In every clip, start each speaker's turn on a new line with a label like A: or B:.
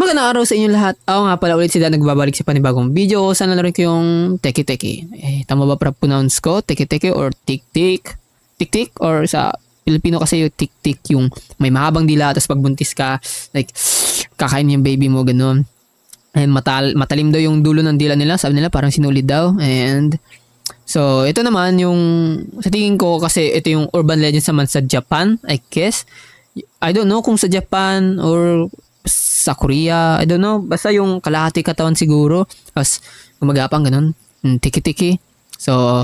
A: Magandang araw sa inyo lahat. Ako nga pala ulit si Dan, nagbabalik sa panibagong video. Sana narin ko yung teki-teki. Tama ba para pronounce ko? Teki-teki or tik-tik? Tik-tik? Or sa Pilipino kasi yung tik-tik, yung may mahabang dila, tapos pagbuntis ka, like, kakain yung baby mo, ganun. And matalim daw yung dulo ng dila nila. Sabi nila parang sinulid daw. And so, ito naman yung, sa tingin ko kasi ito yung urban legends naman sa Japan, I guess. I don't know kung sa Japan or sa Korea, I don't know, basta yung kalahati katawan siguro, tapos gumagapang ganun, tiki-tiki. So,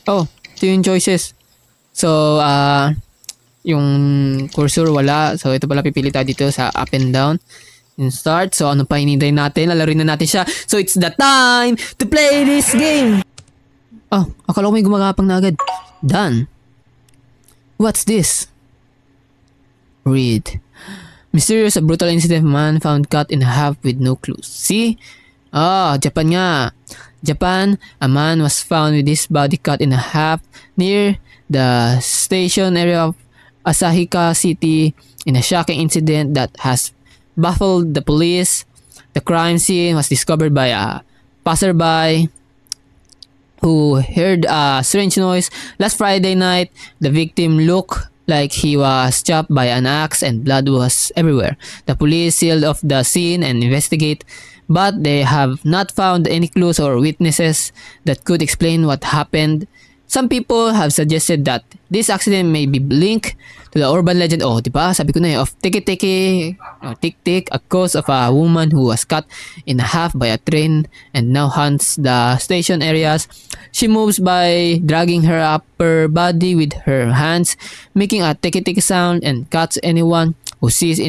A: ito yung choices. So, yung cursor wala, so ito pala pipili tayo dito sa up and down. In start, so ano pa hinintay natin, lalarin na natin siya. So, it's the time to play this game! Akala ko may gumagapang na agad. Done. What's this? Read. Mysterious, a brutal incident, man found cut in half with no clues. See? Japan nga. Japan, a man was found with his body cut in half near the station area of Asahika City in a shocking incident that has baffled the police. The crime scene was discovered by a passerby who heard a strange noise. Last Friday night, the victim looked like he was chopped by an axe and blood was everywhere. The police sealed off the scene and investigate, but they have not found any clues or witnesses that could explain what happened. Some people have suggested that this accident may be linked to the urban legend, diba? Sabi ko na of tiki-tiki, tik-tik, a cause of a woman who was cut in half by a train and now haunts the station areas. She moves by dragging her upper body with her hands, making a tiki-tiki sound, and cuts anyone who sees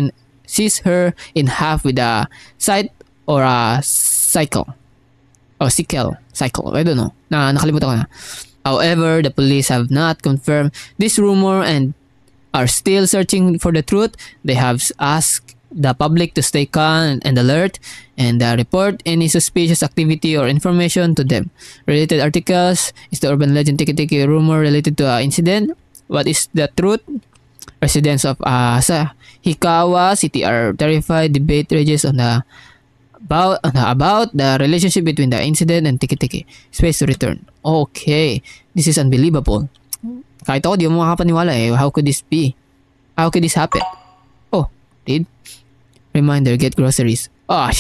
A: her in half with a scythe or a sickle. Sickle. I don't know. Nakalimutan ko na. However, the police have not confirmed this rumor and are still searching for the truth. They have asked the public to stay calm and alert and report any suspicious activity or information to them. Related articles: is the urban legend tiki-tiki rumor related to an incident? What is the truth? Residents of Hikawa City are terrified. Debate rages on about the relationship between the incident and tiki-tiki. Space to return. Okay, this is unbelievable. Kahit ako di mo makapaniwala How could this be? How could this happen? Read. Reminder, get groceries. I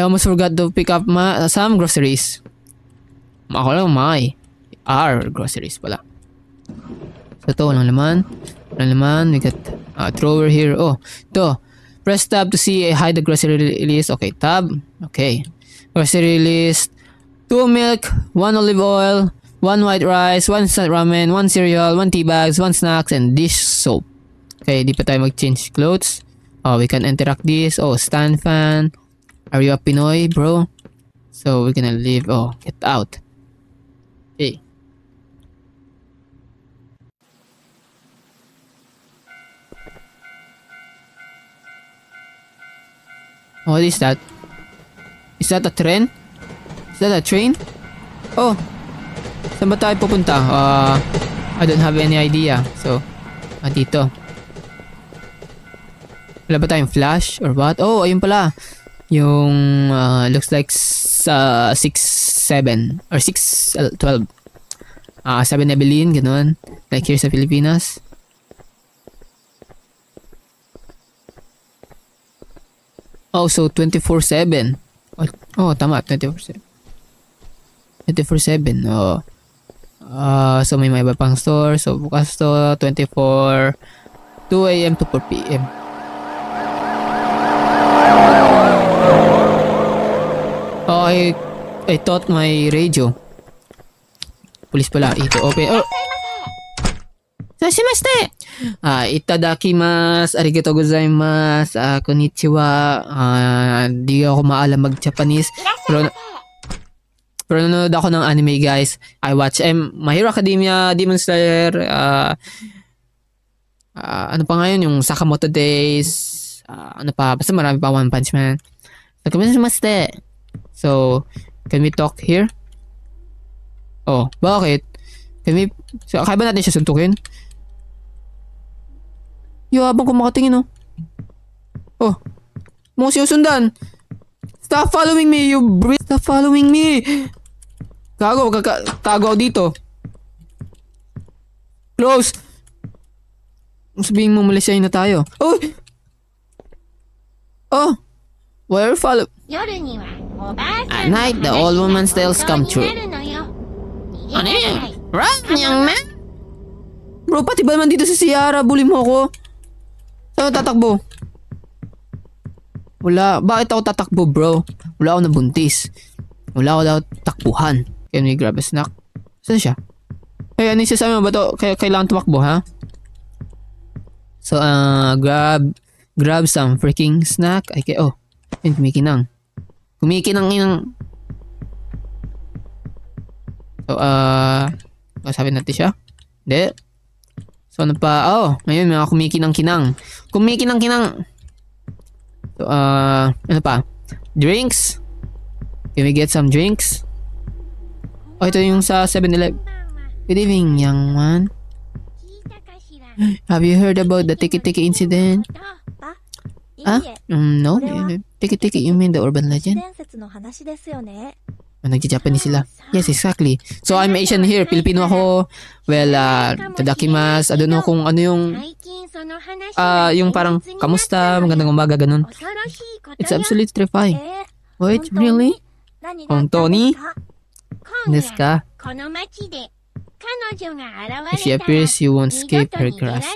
A: almost forgot to pick up some groceries. Ako lang our groceries pala. So ito, walang laman. We got a drawer here. Ito. Press tab to see hide the grocery list. Okay, tab. Okay. Grocery list. 2 milk, 1 olive oil, 1 white rice, 1 instant ramen, 1 cereal, 1 tea bags, 1 snacks, and dish soap. Okay, di pa tayo mag-change clothes. We can interact this. Stand fan. Are you a Pinoy, bro? So, we're gonna leave. Get out. Okay. What is that? Is that a train? Is that a train? Saan ba tayo pupunta? I don't have any idea. So, dito. Wala ba tayong flash or what? Ayun pala. Yung looks like 6-7 or 6-12. 7 Evelyn, ganun. Like here sa Pilipinas. So 24/7. Tama, 24/7. 24/7. So may iba pang store. So bukas to 24 2 AM to 4 PM. I thought my radio. Police pala. Ito open. Sashimashite! Itadakimasu, arigatou gozaimasu, konnichiwa. Di ako maalam mag-Japanese. Pero nanonood ako ng anime, guys. I watch My Hero Academia, Demon Slayer, ano pa ngayon, yung Sakamoto Days, basta marami pa, One Punch Man. So, can we talk here? Bakit? Kaya ba natin siya suntukin? Habang ko makatingin Mo sinusundan. Stop following me, you brit. Stop following me. Gago, tago ako dito. Close. Sabihin mo malisyahin na tayo. Oh! Oh! Why are you follow? At night, the old woman's tales come true. Ano yun? Run, young man! Bro, pati ba naman dito si Ciara? Bully mo ako. Saan ako tatakbo? Wala. Bakit ako tatakbo, bro? Wala ako nabuntis. Wala ako daw takbuhan. Can we grab a snack? Saan siya? Hey, ano yung sasabi mo ba to? Kailangan tumakbo, ha? So, grab some freaking snack. Oh, yun, kumikinang. Kumikinang. So, sabi natin siya? Hindi. So, ano pa? Oh, ngayon, mga kumikinang-kinang. Kumikinang-kinang. So, ano pa? Drinks. Can we get some drinks? Oh, ito yung sa 7-Eleven. Good evening, young man. Have you heard about the tiki-tiki incident? No. Tiki-tiki, you mean the urban legend? Nagja-Japanese sila. Yes, exactly. So, I'm Asian here. Filipino ako. Well, tadakimasu. I don't know kung ano yung parang, kamusta, magandang umaga, ganun. It's absolutely terrifying. Wait, really? Hontoni? Desu ka? If she appears, you won't escape her grasp.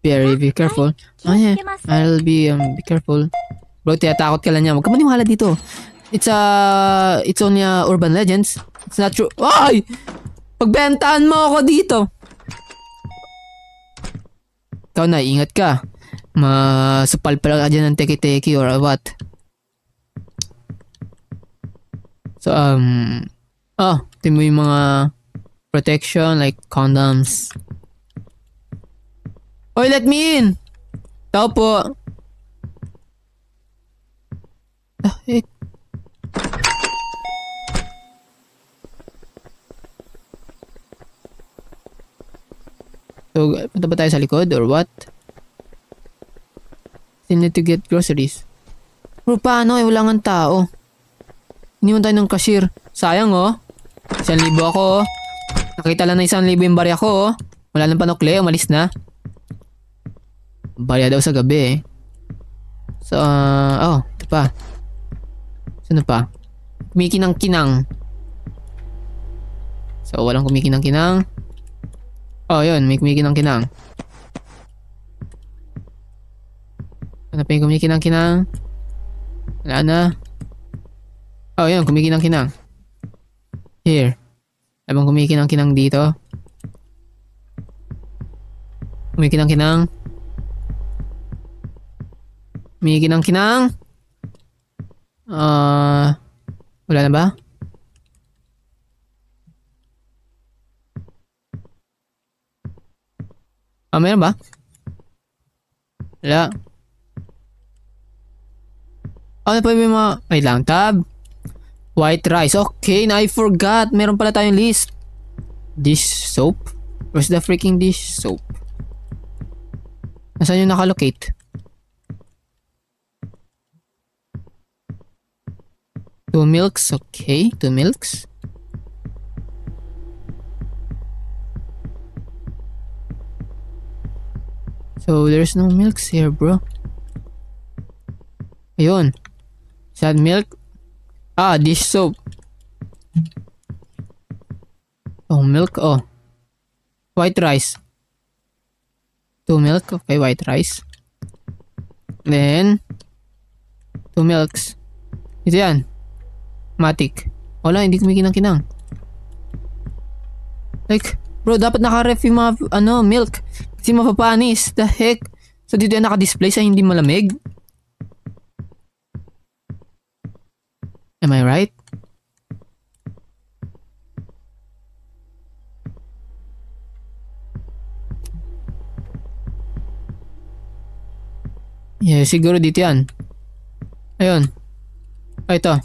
A: Be careful. Oh yeah, I'll be careful. Bro, tinatakot ka lang niya. Huwag ka maniwala dito. It's only urban legends. It's not true. Ay! Pagbentaan mo ako dito. Ikaw na, ingat ka. Masupal pala ka dyan ng teki-teki or what. So, ito mo yung mga protection like condoms. Oy, let me in! Tao po. So, punta ba tayo sa likod or what? Still need to get groceries. Pero paano eh, wala nga tao. Iniwan tayo ng cashier. Sayang oh. 1,000 ako oh. Nakita lang na 1,000 yung barya ko oh. Wala nang panukle, umalis na. Barya daw sa gabi eh. So, ito pa. Saan pa? Kumikinang-kinang. So, walang kumikinang-kinang. Oh, yun. May kumikinang-kinang. Ano pa yung kumikinang-kinang? Wala na. Oh, yun. Kumikinang-kinang. Here. Habang kumikinang-kinang dito. Kumikinang-kinang. Kumikinang-kinang. Wala na ba? Meron ba? Wala. Ano pa yung mga... Wait lang, tab. White rice. Okay, na I forgot. Meron pala tayong list. Dish soap? Where's the freaking dish soap? Nasaan yung nakalocate? 2 milks. Okay, 2 milks. So, there's no milks here, bro. Ayun. Sad milk. Dish soap. Oh, milk. Oh. White rice. 2 milk. Okay, white rice. Then, 2 milks. Ito yan. Matic. Wala, hindi kumikinang-kinang. Like, bro, dapat naka-ref yung mga, milk. Kasi mapapanis. The heck? So, dito yan naka-display sa hindi malamig? Am I right? Yeah, siguro dito yan. Ayun. Ito.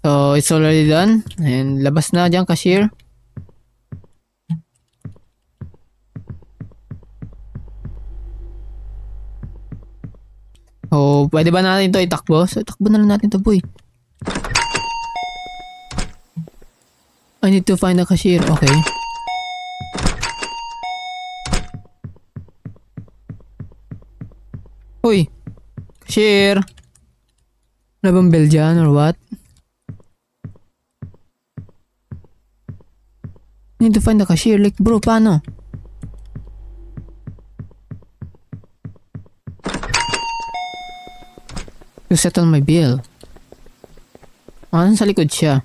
A: So, it's already done. And labas na dyan, cashier. So, pwede ba natin to itakbo? So, itakbo na lang natin to, boy. I need to find the cashier. Okay. Uy. Cashier. Wala bang bell dyan or what? I need to find the cashier. Like, bro, paano? To settle my bill. Ah, sa likod siya.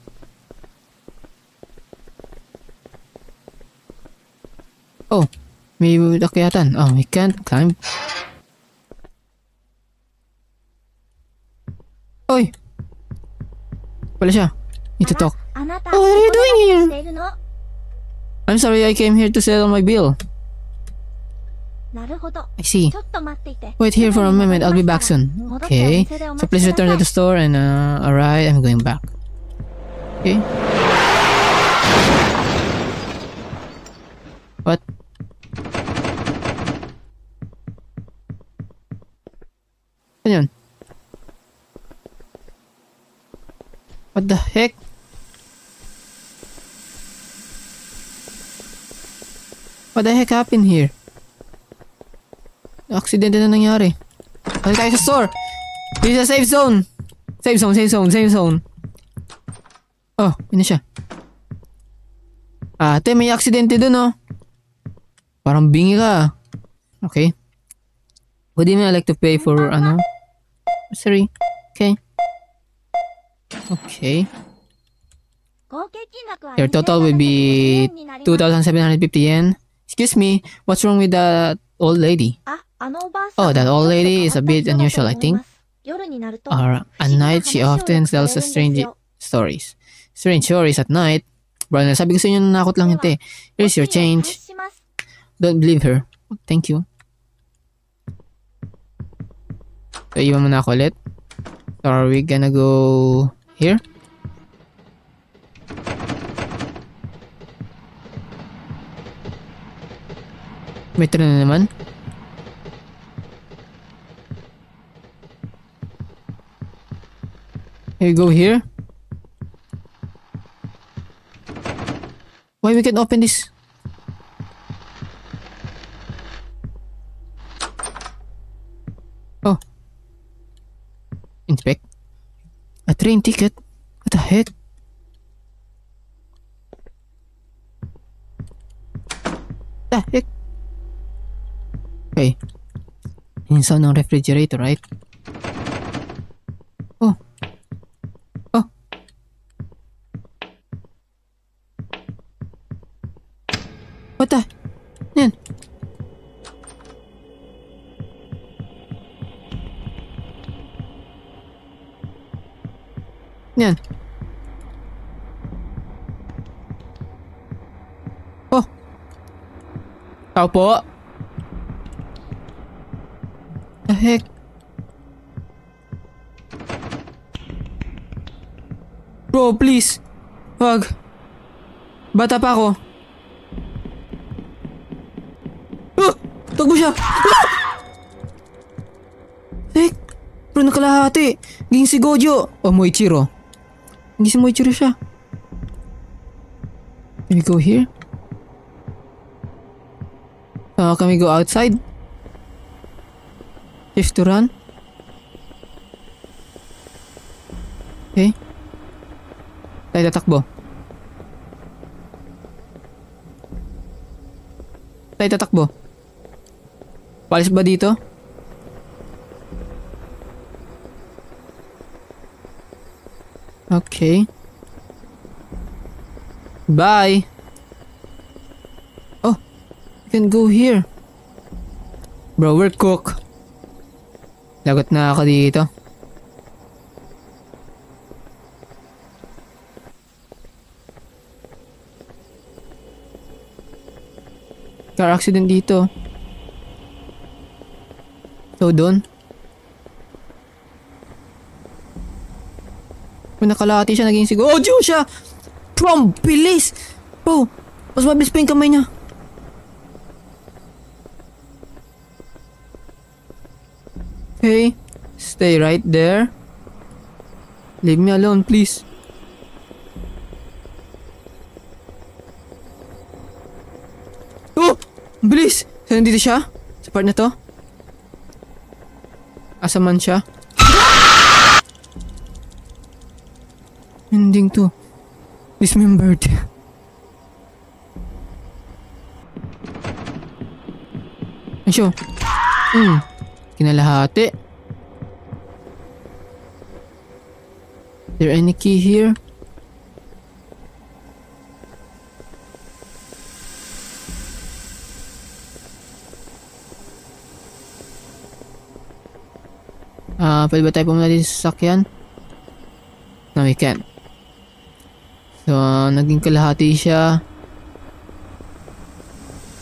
A: Oh, may akyatan. Oh, we can't climb. Oy! Wala siya. Need to talk. Oh, what are you doing here? I'm sorry, I came here to settle my bill. I see. Wait here for a moment, I'll be back soon. Okay, so please return to the store and alright, I'm going back. Okay. What? Ano yun? What the heck? What the heck happened here? Aksidente na nangyari. Balik tayo sa store. This is a safe zone. Safe zone, safe zone, safe zone. Oh, yun na siya. Ate, may aksidente dun oh. Parang bingi ka. Okay. Good evening, I'd like to pay for sorry. Okay. Okay. Your total will be 2,750 yen. Excuse me, what's wrong with that old lady? Oh, that old lady is a bit unusual, I think. At night, she often tells us strange stories. Strange stories at night. Bro, sabi ko sa inyo, nanakot lang yun, te. Here's your change. Don't believe her. Thank you. So, iwan mo na ako ulit. So, are we gonna go here? May tren na naman. Here we go here. Why we can open this? Oh. Inspect. A train ticket? What the heck? The heck? Okay. Yung sound ng refrigerator, right? Oh. Oh. What the? Yan. Yan. Oh. Tao po. The heck? Bro, please. Wag. Bata pa ako. Tago siya. Heck? Bro, nakalahati. Ging si Gojo. Oh, Moichiro. Hindi si Moichiro siya. Can we go here? Can we go outside? Shift to run. Okay. Tayo tatakbo. Tayo tatakbo. Palis ba dito? Okay. Bye. Oh, you can go here. Bro, we're cooked. Lagot na ako dito. Car accident dito. So, doon. Kung nakalahati siya, naging sigo. Oh, Diyo siya! Trump, bilis! Bro, mas mabilis pa yung kamay niya. Okay. Stay right there. Leave me alone, please. Oh! Bilis! So, nandito siya? Sa part na to? Asa man siya? Ending to. Dismembered. Asyo. Kinalahati. Is there any key here? Pwede ba tayo pumunta dito sa sasakyan? No, we can't. So, naging kalahati siya.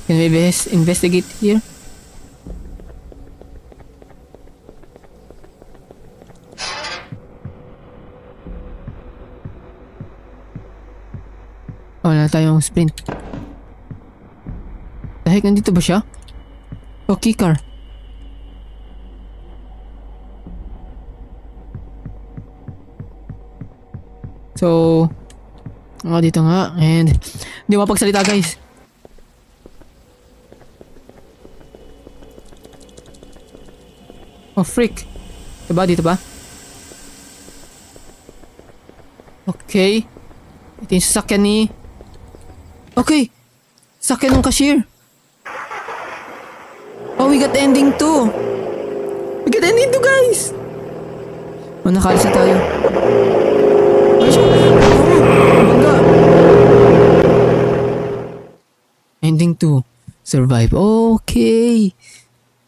A: Can we investigate here? Oh, wala tayong sprint. The heck, nandito ba siya? Oh, keycar. So, dito nga. And, hindi mapagsalita guys. Oh, freak. Dito ba? Okay. Ito yung sasakyan ni... Okay. Sasakyan ng cashier. Oh, we got ending 2. We got ending 2 guys. Oh, nakalis na tayo. Bangga. Ending 2. Survive. Okay.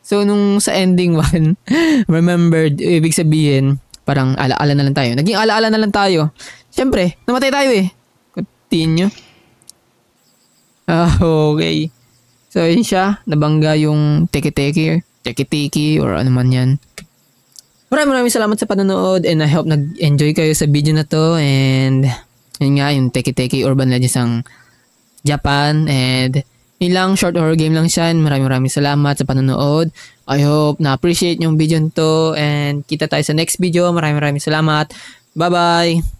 A: So, nung sa ending 1, remembered, ibig sabihin, parang alaala na lang tayo. Naging alaala na lang tayo. Siyempre, namatay tayo eh. Continue. Okay. So, yun siya. Nabangga yung teki-teki, or ano man yan. Maraming salamat sa panonood and I hope nag-enjoy kayo sa video na to. And, yun nga, yung teki-teki Urban Legends ang Japan. And, yun lang, short horror game lang siya. Maraming salamat sa panonood. I hope na-appreciate yung video nito. And, kita tayo sa next video. Maraming salamat. Bye-bye!